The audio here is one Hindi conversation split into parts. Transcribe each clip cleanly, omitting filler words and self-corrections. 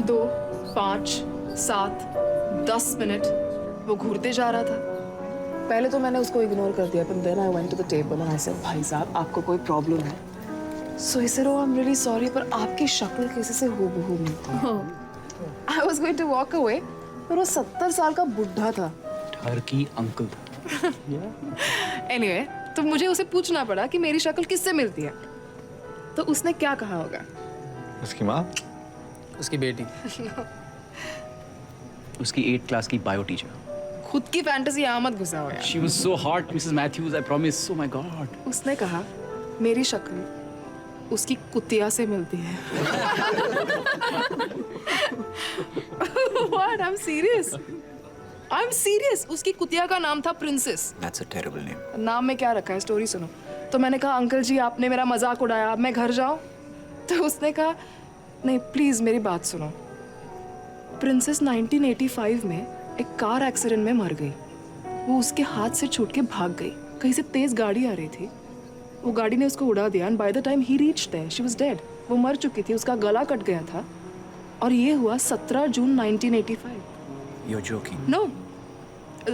2, 5, 7, 10 मिनट वो घूरते जा रहा था। पहले तो मैंने उसको इग्नोर कर दिया, but then I went to the table and I said, भाई साहब आपको कोई प्रॉब्लम है? So he said, oh I'm really sorry, पर आपकी शक्ल किसी से हूबहू मिलती है। I was going to walk away, पर वो 70 साल का बुढ़ा था। टर्की अंकल था। Anyway, तो मुझे उसे पूछना पड़ा कि मेरी शक्ल किससे मिलती है। तो उसने क्या कहा होगा? उसकी माँ? उसकी बेटी। उसकी 8th क्लास की बायो टीचर। खुद की फैंटेसी यहाँ मत घुसाओ यार। She was so hot, Mrs. Matthews. I promise. Oh my God. उसने कहा मेरी शक्ल उसकी कुतिया से मिलती है। What? I'm serious. I'm serious. उसकी कुतिया का नाम था princess. That's a terrible name. नाम में क्या रखा है, स्टोरी सुनो। तो मैंने कहा अंकल जी आपने मेरा मजाक उड़ाया, अब मैं घर जाऊं? तो उसने कहा नहीं प्लीज मेरी बात सुनो। प्रिंसेस 1985 में एक कार एक्सीडेंट में मर गई। वो उसके हाथ से छूट के भाग गई। कहीं से तेज गाड़ी आ रही थी, वो गाड़ी ने उसको उड़ा दिया। And by the time he reached there she was dead. वो मर चुकी थी, उसका गला कट गया था। और ये हुआ 17 जून 1985। You're joking. No,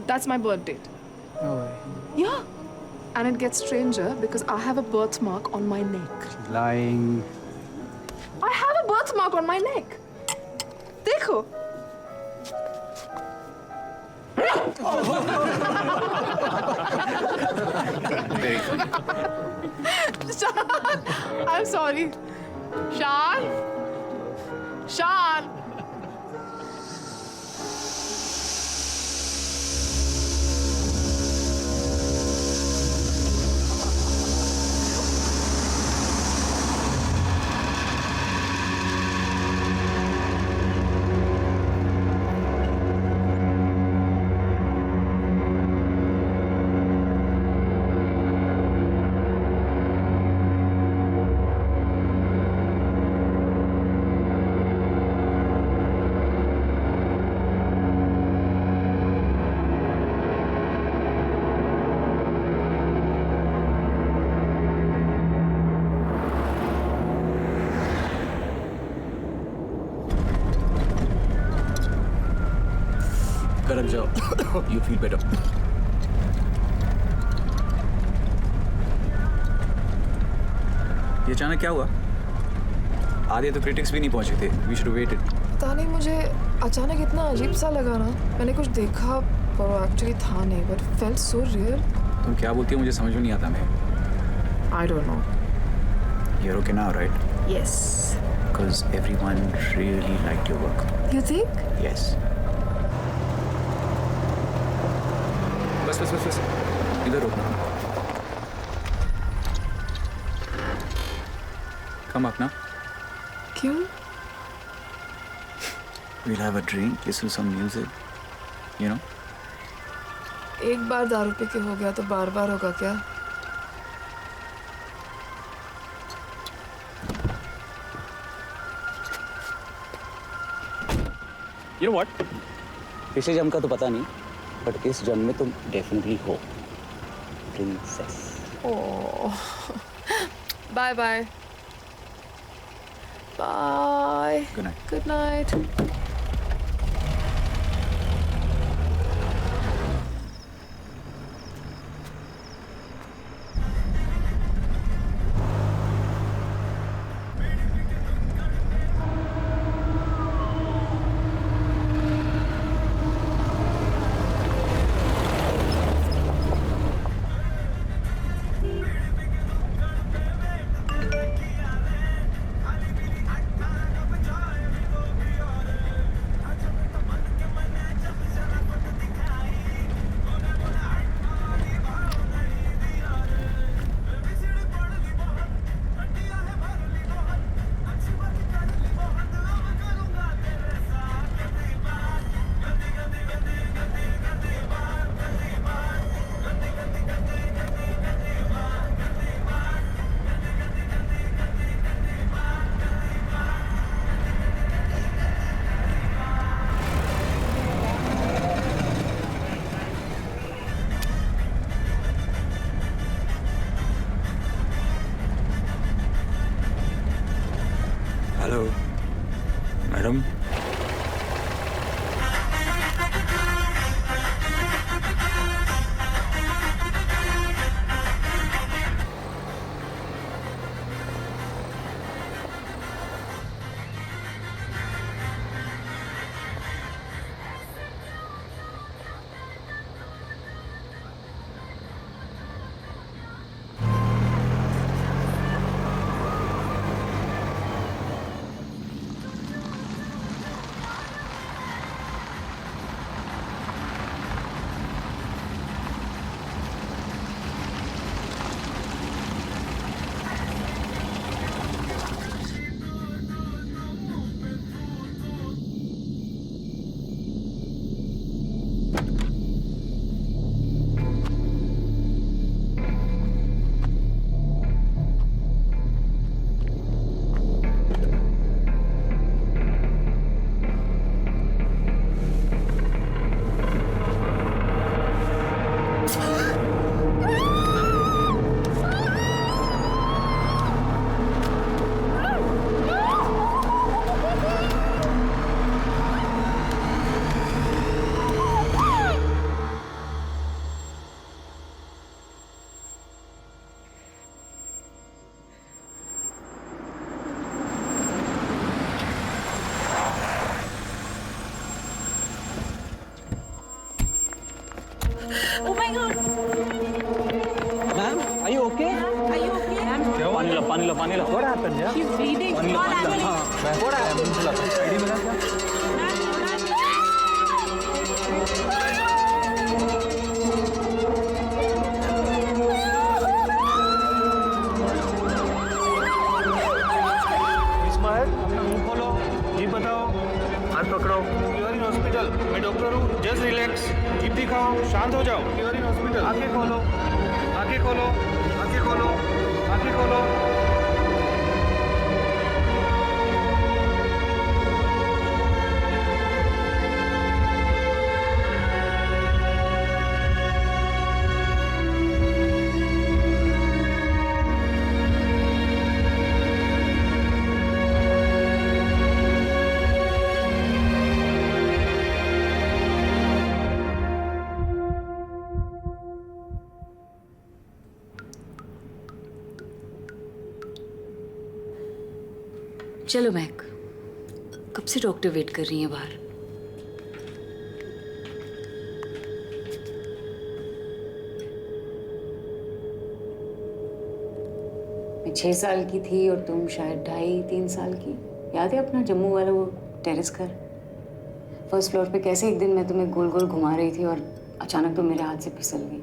that's my birth date. No way. Yeah, and it gets stranger because I have a birthmark on my neck. Lying. I have a birthmark on my neck. देखो। Very funny. I'm sorry. Shan? Shan? करक जाओ। You feel better. ये अचानक क्या हुआ? आधे तो क्रिटिक्स भी नहीं पहुंचे थे। We should have waited. पता नहीं मुझे अचानक इतना अजीब सा लगा ना। मैंने कुछ देखा पर वो एक्चुअली था नहीं, but it felt so real. तुम क्या बोलती हो मुझे समझ में नहीं आता। मैं I don't know. You're okay now, right? Yes. Because everyone really liked your work. You think? Yes. बस इधर रुकना। Come up now. क्यों? We'll have a drink, listen to some music. You know? एक बार दारू पी के हो गया तो बार बार होगा क्या? You know what? पिछले जन्म का तो पता नहीं, बट इस जन्म में तुम डेफिनेटली हो princess. Oh. Bye bye. Bye. Good night. Good night. Smile, अपना मुंह खोलो, जीप बताओ, हाथ पकड़ो। यू आर इन हॉस्पिटल, मैं डॉक्टर हूँ, जस्ट रिलैक्स, जीप दिखाओ, शांत हो जाओ। यू आर इन हॉस्पिटल, आंखें खोलो, आंखें खोलो, आंखें खोलो, आंखें खोलो। चलो महक, कब से डॉक्टर वेट कर रही है बाहर। मैं 6 साल की थी और तुम शायद 2.5-3 साल की। याद है अपना जम्मू वाला वो टेरेस घर? फर्स्ट फ्लोर पे कैसे एक दिन मैं तुम्हें गोल गोल घुमा रही थी और अचानक तुम मेरे हाथ से फिसल गई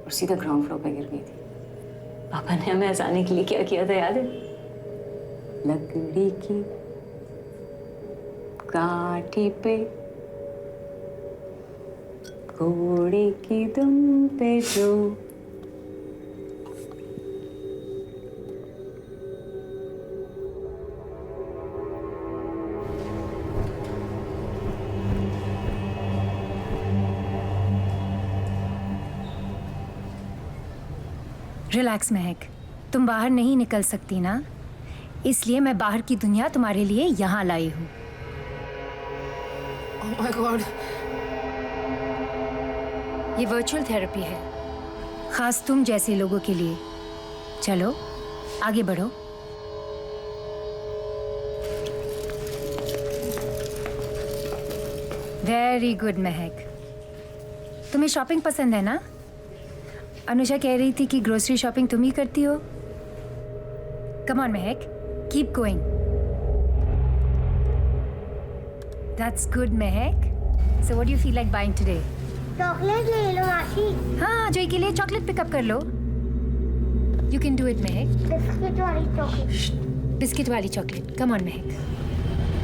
और सीधा ग्राउंड फ्लोर पे गिर गई थी। पापा ने हमें हंसाने के लिए क्या किया था याद है? लकड़ी की काठी पे घोड़े की दुम पे जो रिलैक्स महक, तुम बाहर नहीं निकल सकती ना, इसलिए मैं बाहर की दुनिया तुम्हारे लिए यहाँ लाई हूँ। Oh my God. ये वर्चुअल थेरेपी है, खास तुम जैसे लोगों के लिए। चलो आगे बढ़ो। वेरी गुड महक, तुम्हें शॉपिंग पसंद है ना? अनुषा कह रही थी कि ग्रोसरी शॉपिंग तुम ही करती हो। Come on Mahak, keep going. That's good Mahak. So what do you feel like buying today? Chocolate ले लो मासी। हाँ, जॉय के लिए चॉकलेट पिकअप कर लो। You can do it Mahak. Biscuit वाली चॉकलेट। बिस्किट वाली chocolate. Come on Mahak.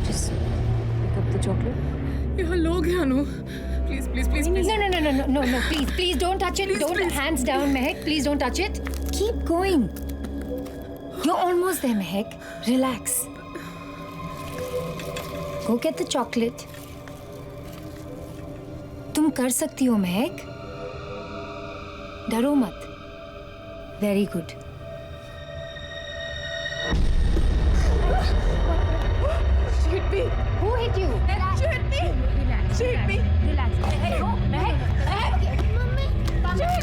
just pick up the chocolate. यहाँ लोग हैं अनु। Please, please, please, please. No, please don't touch it. Don't, hands down Mahak, please don't touch it. Keep going. You're almost there Mahak. Relax. Go get the chocolate. तुम कर सकती हो महक, डरो मत। Very good. She hit me. Who hit you? She hit me. Relax. She hit me. Relax. Hey, no, Mahak, Mahak. Mummy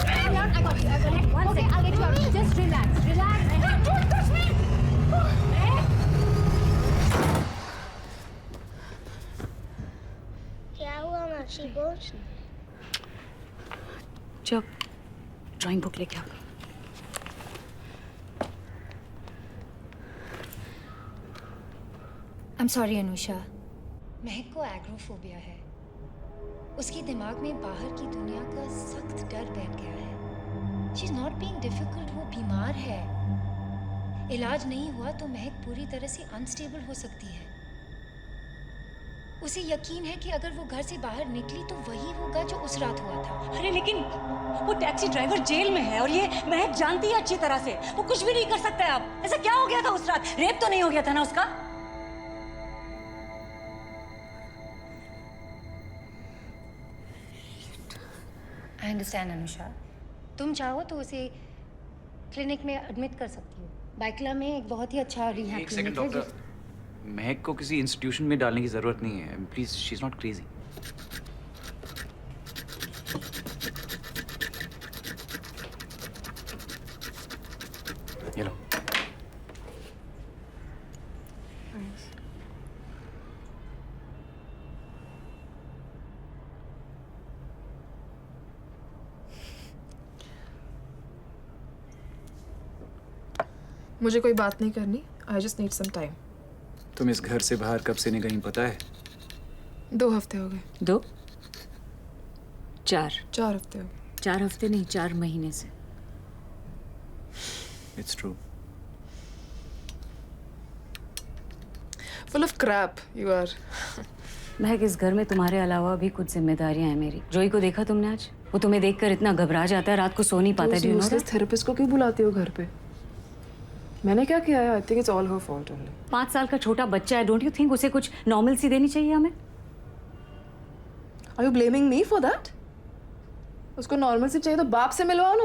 Calm down. I got you. One second. I'll get you out. Just relax. Relax. Don't touch me. क्या हुआ मासी को? जब ड्राइंग बुक लेके आ। I'm sorry अनुषा, महक को एग्रोफोबिया है। उसके दिमाग में बाहर की दुनिया का सख्त डर बैठ गया है। She's not being difficult, वो बीमार है। इलाज नहीं हुआ तो महक पूरी तरह से अनस्टेबल हो सकती है। उसे यकीन है कि अगर वो घर से बाहर निकली तो वही होगा जो उस रात हुआ था। अरे लेकिन वो टैक्सी ड्राइवर जेल में है और ये महक जानती है अच्छी तरह से। वो कुछ भी नहीं कर सकता है अब। ऐसा क्या हो गया था उस रात? रेप तो नहीं हो गया था ना उसका? आई अंडरस्टैंड अनुषा, तुम चाहो तो उसे क्लिनिक में एडमिट कर सकती हो। बाइकला में एक बहुत ही अच्छा रिहैब एक क्लिनिक सेकंड है। डॉक्टर, महक को किसी इंस्टीट्यूशन में डालने की जरूरत नहीं है। Please, she is not crazy. ये लो। मुझे कोई बात नहीं करनी। I just need some time. तुम इस घर से बाहर कब से नहीं गई पता है? 2 हफ्ते हो गए। 2 4 4 हफ्ते हो गए। 4 हफ्ते नहीं, 4 महीने से। It's true. Full of crap you are. Mahak, इस घर में तुम्हारे अलावा भी कुछ जिम्मेदारियां हैं मेरी। जोई को देखा तुमने आज? वो तुम्हें देखकर इतना घबरा जाता है, रात को सो नहीं पाता। तो उस थेरेपिस्ट को क्यों बुलाती हो घर पे? मैंने क्या किया है? I think it's all her fault only. 5 साल का छोटा बच्चा है, डोंट यू थिंक उसे कुछ नॉर्मल सी देनी चाहिए हमें? Are you blaming me for that? उसको नॉर्मल से चाहिए तो बाप से मिलवाओ ना।